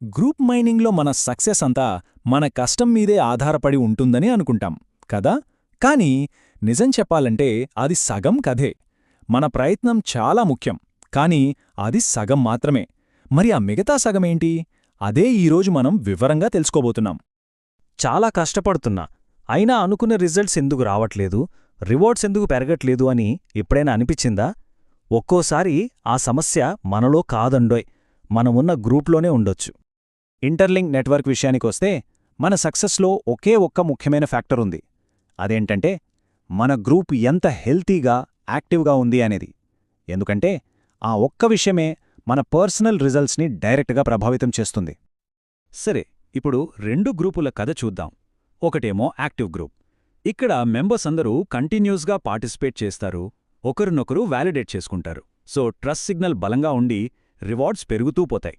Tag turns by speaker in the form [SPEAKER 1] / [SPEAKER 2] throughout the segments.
[SPEAKER 1] Group మైనింగ్లో మన success అంతా మన కష్టం మీదే ఆధారపడి ఉంటుందని అనుకుంటాం కదా. కానీ నిజం చెప్పాలంటే అది సగం కథే. మన ప్రయత్నం చాలా ముఖ్యం, కానీ అది సగం మాత్రమే. మరి ఆ మిగతా సగమేంటి? అదే ఈరోజు మనం వివరంగా తెలుసుకోబోతున్నాం.
[SPEAKER 2] చాలా కష్టపడుతున్నా, అయినా అనుకున్న రిజల్ట్స్ ఎందుకు రావట్లేదు, రివార్డ్స్ ఎందుకు పెరగట్లేదు అని ఎప్పుడైనా అనిపించిందా? ఒక్కోసారి ఆ సమస్య మనలో కాదండోయ్, మనమున్న గ్రూప్లోనే ఉండొచ్చు.
[SPEAKER 1] ఇంటర్లింక్ నెట్వర్క్ విషయానికొస్తే మన సక్సెస్లో ఒకే ఒక్క ముఖ్యమైన ఫ్యాక్టర్ ఉంది. అదేంటంటే మన గ్రూప్ ఎంత హెల్తీగా, యాక్టివ్గా ఉంది అనేది. ఎందుకంటే ఆ ఒక్క విషయమే మన పర్సనల్ రిజల్ట్స్ని డైరెక్ట్గా ప్రభావితం చేస్తుంది.
[SPEAKER 2] సరే, ఇప్పుడు రెండు గ్రూపుల కథ చూద్దాం. ఒకటేమో యాక్టివ్ గ్రూప్. ఇక్కడ మెంబర్స్ అందరూ కంటిన్యూస్గా పార్టిసిపేట్ చేస్తారు, ఒకరినొకరు వ్యాలిడేట్ చేసుకుంటారు. సో ట్రస్ట్ సిగ్నల్ బలంగా ఉండి రివార్డ్స్ పెరుగుతూ పోతాయి.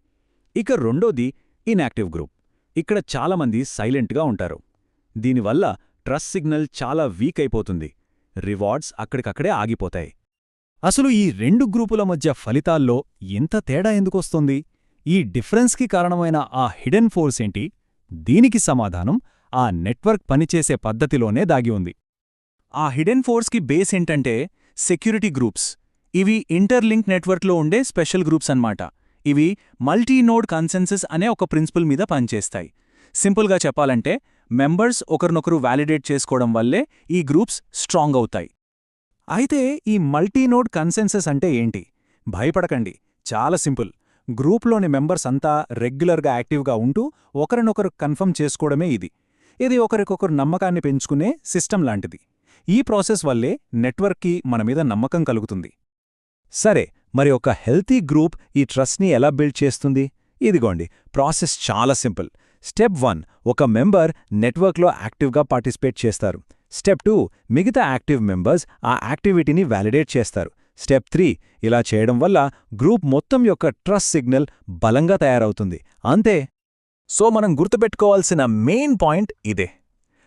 [SPEAKER 2] ఇక రెండోది ఇన్యాక్టివ్ గ్రూప్. ఇక్కడ చాలామంది సైలెంట్గా ఉంటారు. దీనివల్ల ట్రస్ట్ సిగ్నల్ చాలా వీక్ అయిపోతుంది, రివార్డ్స్ అక్కడికక్కడే ఆగిపోతాయి.
[SPEAKER 1] అసలు ఈ రెండు గ్రూపుల మధ్య ఫలితాల్లో ఇంత తేడా ఎందుకొస్తుంది? ఈ డిఫరెన్స్కి కారణమైన ఆ హిడెన్ ఫోర్స్ ఏంటి? దీనికి సమాధానం ఆ నెట్వర్క్ పనిచేసే పద్ధతిలోనే దాగి ఉంది.
[SPEAKER 3] ఆ హిడెన్ ఫోర్స్కి బేస్ ఏంటంటే సెక్యూరిటీ గ్రూప్స్. ఇవి ఇంటర్లింక్ నెట్వర్క్లో ఉండే స్పెషల్ గ్రూప్స్ అన్నమాట. ఇవి మల్టీనోడ్ కన్సెన్సస్ అనే ఒక ప్రిన్సిపల్ మీద పనిచేస్తాయి. సింపుల్గా చెప్పాలంటే మెంబర్స్ ఒకరినొకరు వ్యాలిడేట్ చేసుకోవడం వల్లే ఈ గ్రూప్స్ స్ట్రాంగ్ అవుతాయి.
[SPEAKER 1] అయితే ఈ మల్టీనోడ్ కన్సెన్సస్ అంటే ఏంటి? భయపడకండి, చాలా సింపుల్. గ్రూప్లోని మెంబర్స్ అంతా రెగ్యులర్గా యాక్టివ్గా ఉంటూ ఒకరినొకరు కన్ఫర్మ్ చేసుకోవడమే ఇది. ఇది ఒకరికొకరు నమ్మకాన్ని పెంచుకునే సిస్టమ్ లాంటిది. ఈ ప్రాసెస్ వల్లే నెట్వర్క్కి మనమీద నమ్మకం కలుగుతుంది. సరే, మరి ఒక హెల్తీ గ్రూప్ ఈ ట్రస్ట్ని ఎలా బిల్డ్ చేస్తుంది? ఇదిగోండి, ప్రాసెస్ చాలా సింపుల్. స్టెప్ 1, ఒక మెంబర్ నెట్వర్క్లో యాక్టివ్గా పార్టిసిపేట్ చేస్తారు. స్టెప్ 2, మిగతా యాక్టివ్ మెంబర్స్ ఆ యాక్టివిటీని వ్యాలిడేట్ చేస్తారు. స్టెప్ 3, ఇలా చేయడం వల్ల గ్రూప్ మొత్తం యొక్క ట్రస్ట్ సిగ్నల్ బలంగా తయారవుతుంది. అంతే.
[SPEAKER 3] సో మనం గుర్తుపెట్టుకోవాల్సిన మెయిన్ పాయింట్ ఇదే.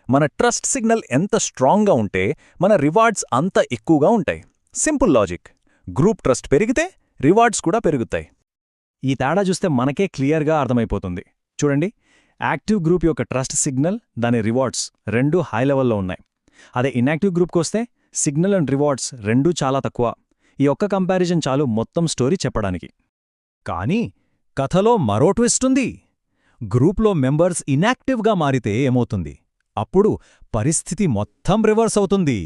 [SPEAKER 3] మన ట్రస్ట్ సిగ్నల్ ఎంత స్ట్రాంగ్గా ఉంటే మన రివార్డ్స్ అంత ఎక్కువగా ఉంటాయి. Simple logic. గ్రూప్ ట్రస్ట్ పెరిగితే రివార్డ్స్ కూడా పెరుగుతాయి.
[SPEAKER 2] ఈ తేడా చూస్తే మనకే క్లియర్గా అర్థమైపోతుంది. చూడండి, యాక్టివ్ గ్రూప్ యొక్క ట్రస్ట్ సిగ్నల్, దాని రివార్డ్స్ రెండూ హై లెవెల్లో ఉన్నాయి. అదే ఇన్యాక్టివ్ గ్రూప్కొస్తే సిగ్నల్ అండ్ రివార్డ్స్ రెండూ చాలా తక్కువ. ఈ ఒక్క కంపారిజన్ చాలు మొత్తం స్టోరీ చెప్పడానికి.
[SPEAKER 1] కానీ కథలో మరో ట్విస్ట్ ఉంది. గ్రూప్లో మెంబర్స్ ఇన్యాక్టివ్గా మారితే ఏమవుతుంది? అప్పుడు పరిస్థితి మొత్తం రివర్స్ అవుతుంది.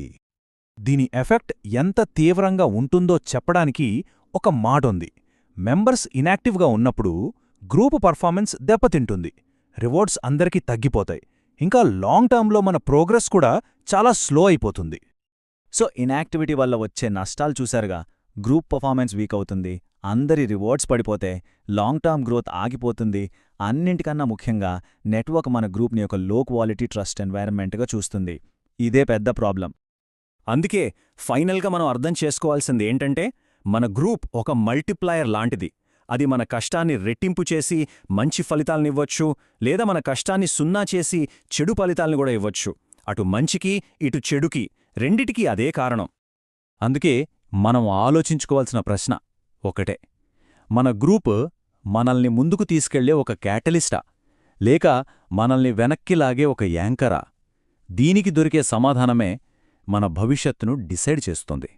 [SPEAKER 1] దీని ఎఫెక్ట్ ఎంత తీవ్రంగా ఉంటుందో చెప్పడానికి ఒక మాటుంది. మెంబర్స్ ఇన్యాక్టివ్గా ఉన్నప్పుడు గ్రూపు పర్ఫార్మెన్స్ దెబ్బతింటుంది, రివార్డ్స్ అందరికీ తగ్గిపోతాయి, ఇంకా లాంగ్ టర్మ్లో మన ప్రోగ్రెస్ కూడా చాలా స్లో అయిపోతుంది.
[SPEAKER 2] సో ఇన్యాక్టివిటీ వల్ల వచ్చే నష్టాలు చూశారుగా. గ్రూప్ పర్ఫార్మెన్స్ వీక్ అవుతుంది, అందరి రివార్డ్స్ పడిపోతే, లాంగ్ టర్మ్ గ్రోత్ ఆగిపోతుంది. అన్నింటికన్నా ముఖ్యంగా నెట్వర్క్ మన గ్రూప్ని ఒక లో క్వాలిటీ ట్రస్ట్ ఎన్వైరన్మెంట్గా చూస్తుంది. ఇదే పెద్ద ప్రాబ్లం.
[SPEAKER 3] అందుకే ఫైనల్గా మనం అర్థం చేసుకోవాల్సింది ఏంటంటే, మన గ్రూప్ ఒక మల్టిప్లయర్ లాంటిది. అది మన కష్టాన్ని రెట్టింపు చేసి మంచి ఫలితాలనివ్వచ్చు, లేదా మన కష్టాన్ని సున్నా చేసి చెడు ఫలితాలను కూడా ఇవ్వచ్చు. అటు మంచికి ఇటు చెడుకి రెండిటికీ అదే కారణం.
[SPEAKER 1] అందుకే మనం ఆలోచించుకోవాల్సిన ప్రశ్న ఒకటే: మన గ్రూప్ మనల్ని ముందుకు తీసుకెళ్లే ఒక క్యాటలిస్టా, లేక మనల్ని వెనక్కి లాగే ఒక యాంకరా? దీనికి దొరికే సమాధానమే మన భవిష్యత్తును డిసైడ్ చేస్తుంది.